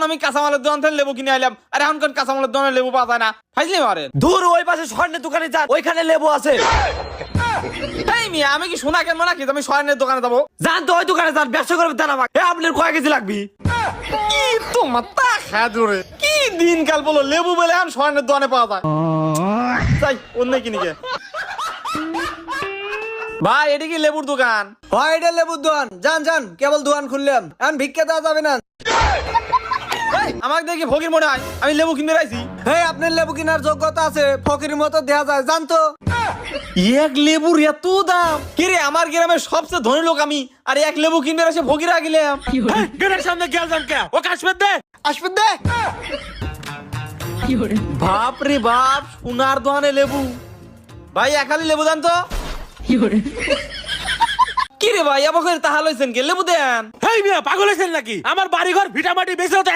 আমি কাঁচামালের দোকান থেকে লেবু কিনে আইলাম, আর এখন কোন কাঁচামালের দোকানে লেবু পাওয়া যায় না? ফাইজলি মারেন। দূর ওই পাশে স্বর্ণের দোকানে যান, ওইখানে লেবু আছে। এই মিয়া, আমি কি শোনা কেন নাকি আমি স্বর্ণের দোকানে যাবো? যান তো ওই দোকানে যান, ব্যবসা করবেন দেন আমাকে। আপনার কয় কেজি লাগবে? কি তোমার তা খায় দূরে, কি দিনকাল বলো, লেবু বলে এখন স্বর্ণের দোকানে পাওয়া যায়। তাই অন্য কিনি গে। ভাই এটা কি লেবুর দোকান? হয় এটা লেবুর দোকান। যান যান, কেবল দোকান খুললাম, এখন ভিক্ষা দেওয়া যাবে না। আমাকে দেখি ফকির মনে হয়, আমি লেবু কিনতে রাইছি। এই আপনার লেবু কেনার যোগ্যতা আছে, ফকিরের মতো দেয়া যায়, জান তো। এক লেবুর এত দাম? কি রে, আমার গ্রামের সবচেয়ে ধনী লোক আমি, আর এক লেবু কিনতে এসে ফকির আগিলাম। গেটের সামনে গেল যান কে, ও কাশবে দে। আসবে দে। বাপ রে বাপ, সোনার দোকানে লেবু। ভাই একালি লেবু দেন তো। কি রে ভাই, আবার তাহা লইছেন কে? লেবু দেন। হেই মিয়া, পাগল হয়েছেন নাকি? আমার বাড়ি ঘর ভিটামাটি বেঁচে হতো